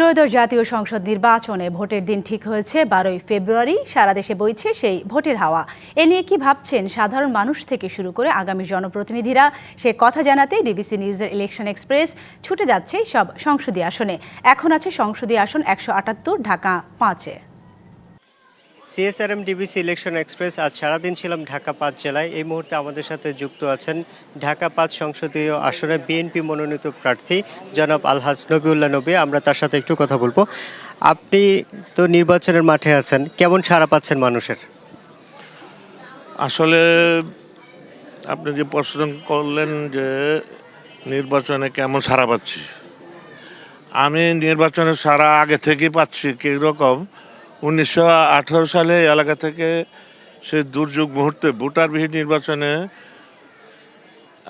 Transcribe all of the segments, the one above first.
ত্রয়োদশ জাতীয় সংসদ নির্বাচনে ভোটের দিন ঠিক হয়েছে 12ই ফেব্রুয়ারি। সারা দেশে বইছে সেই ভোটের হাওয়া। এ নিয়ে কি ভাবছেন সাধারণ মানুষ থেকে শুরু করে আগামী জনপ্রতিনিধিরা, সে কথা জানাতে ডিবিসি নিউজের ইলেকশন এক্সপ্রেস ছুটে যাচ্ছে সব সংসদীয় আসনে। এখন আছে সংসদীয় আসন 178, ঢাকা 5-এ। সিএসআরএম ডিবিসি ইলেকশন এক্সপ্রেস আজ সারাদিন ছিলাম ঢাকা 5 জেলায়। এই মুহূর্তে আমাদের সাথে যুক্ত আছেন ঢাকা 5 সংসদীয় আসনে বিএনপি মনোনীত প্রার্থী জনাব আলহাজ নবিউল্লাহ নবী। আমরা তার সাথে একটু কথা বলবো। আপনি তো নির্বাচনের মাঠে আছেন, কেমন সাড়া পাচ্ছেন মানুষের? আসলে আপনি যে প্রশ্ন করলেন যে নির্বাচনে কেমন সাড়া পাচ্ছি, আমি নির্বাচনের সাড়া আগে থেকেই পাচ্ছি। কীরকম, 1918 সালে এলাকা থেকে সে দুর্যোগ মুহূর্তে ভোটারবিহীন নির্বাচনে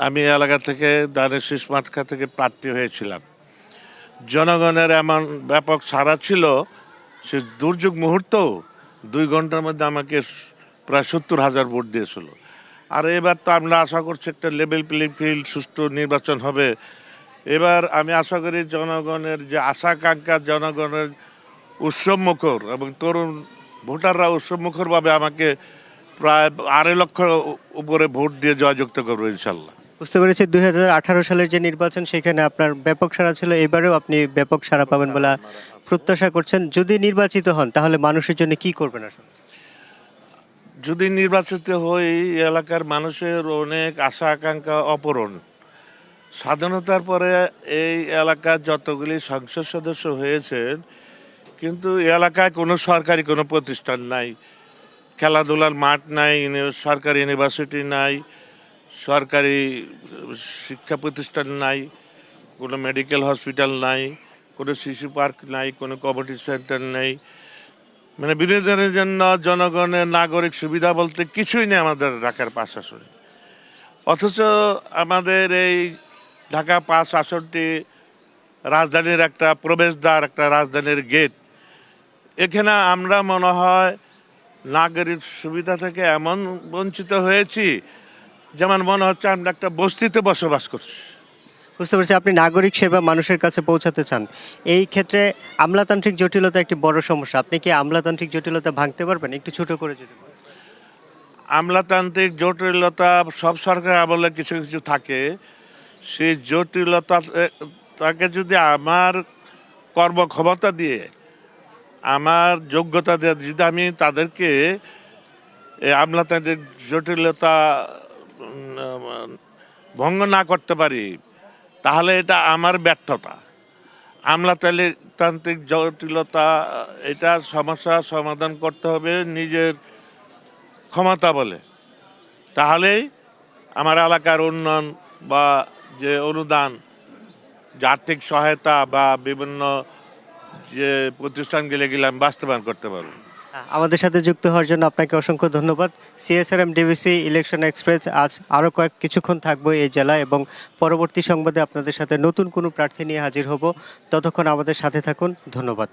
আমি এলাকা থেকে দানের শীষ মাঠকা থেকে প্রার্থী হয়েছিলাম। জনগণের এমন ব্যাপক সাড়া ছিল, সে দুর্যোগ মুহূর্তেও 2 ঘন্টার মধ্যে আমাকে প্রায় 70,000 ভোট দিয়েছিল। আর এবার তো আমরা আশা করছি একটা লেভেল প্লেইং ফিল্ড, সুষ্ঠু নির্বাচন হবে। এবার আমি আশা করি জনগণের যে আশাকাঙ্ক্ষা, জনগণের উৎসবমুখর এবং তরুণ ভোটাররা উৎসবমুখরভাবে আমাকে প্রায় 2.5 লক্ষ উপরে ভোট দিয়ে জয়যুক্ত করবো ইনশাল্লাহ। বুঝতে পেরেছি, 2018 সালের যে নির্বাচন সেখানে আপনার ব্যাপক সাড়া ছিল, এবারেও আপনি ব্যাপক সাড়া পাবেন বলে প্রত্যাশা করছেন। যদি নির্বাচিত হন তাহলে মানুষের জন্য কি করবেন আসলে? যদি নির্বাচিত হই, এলাকার মানুষের অনেক আশা আকাঙ্ক্ষা অপূরণ। স্বাধীনতার পরে এই এলাকার যতগুলি সংসদ সদস্য হয়েছেন, কিন্তু এলাকায় কোনো সরকারি কোনো প্রতিষ্ঠান নাই, খেলাধুলার মাঠ নাই, সরকারি ইউনিভার্সিটি নাই, সরকারি শিক্ষা প্রতিষ্ঠান নাই, কোনো মেডিকেল হসপিটাল নাই, কোনো শিশু পার্ক নাই, কোনো কমিউনিটি সেন্টার নেই। মানে বিনোদনের জন্য জনগণের নাগরিক সুবিধা বলতে কিছুই নেই আমাদের ঢাকার 5 আসনে। অথচ আমাদের এই ঢাকা 5 আসনটি রাজধানীর একটা প্রবেশদ্বার, একটা রাজধানীর গেট। এখানে আমরা মনে হয় নাগরিক সুবিধা থেকে এমন বঞ্চিত হয়েছি, যেমন মনে হচ্ছে আমরা একটা বস্তিতে বসবাস করছি। বুঝতে পারছি, আপনি নাগরিক সেবা মানুষের কাছে পৌঁছাতে চান। এই ক্ষেত্রে আমলাতান্ত্রিক জটিলতা একটি বড় সমস্যা। আপনি কি আমলাতান্ত্রিক জটিলতা ভাঙতে পারবেন? একটু ছোট করে যদি বলেন। আমলাতান্ত্রিক জটিলতা সব সরকার আমলে কিছু কিছু থাকে। সেই জটিলতা তাকে যদি আমার কর্মক্ষমতা দিয়ে, আমার যোগ্যতা দিয়ে যদি আমি তাদেরকে আমলাতান্ত্রিক জটিলতা ভঙ্গ না করতে পারি, তাহলে এটা আমার ব্যর্থতা। আমলাতান্ত্রিক জটিলতা, এটা সমস্যা সমাধান করতে হবে নিজের ক্ষমতা বলে। তাহলেই আমার এলাকার উন্নয়ন বা যে অনুদান, যে আর্থিক সহায়তা বা বিভিন্ন যে প্রতিষ্ঠানগুলো গেলাম বাস্তবায়ন করতে পারবো। আমাদের সাথে যুক্ত হওয়ার জন্য আপনাকে অসংখ্য ধন্যবাদ। সিএসআরএম ডিবিসি ইলেকশন এক্সপ্রেস আজ আরও কিছুক্ষণ থাকবো এই জেলায়, এবং পরবর্তী সংবাদে আপনাদের সাথে নতুন কোনো প্রার্থী নিয়ে হাজির হব। ততক্ষণ আমাদের সাথে থাকুন। ধন্যবাদ।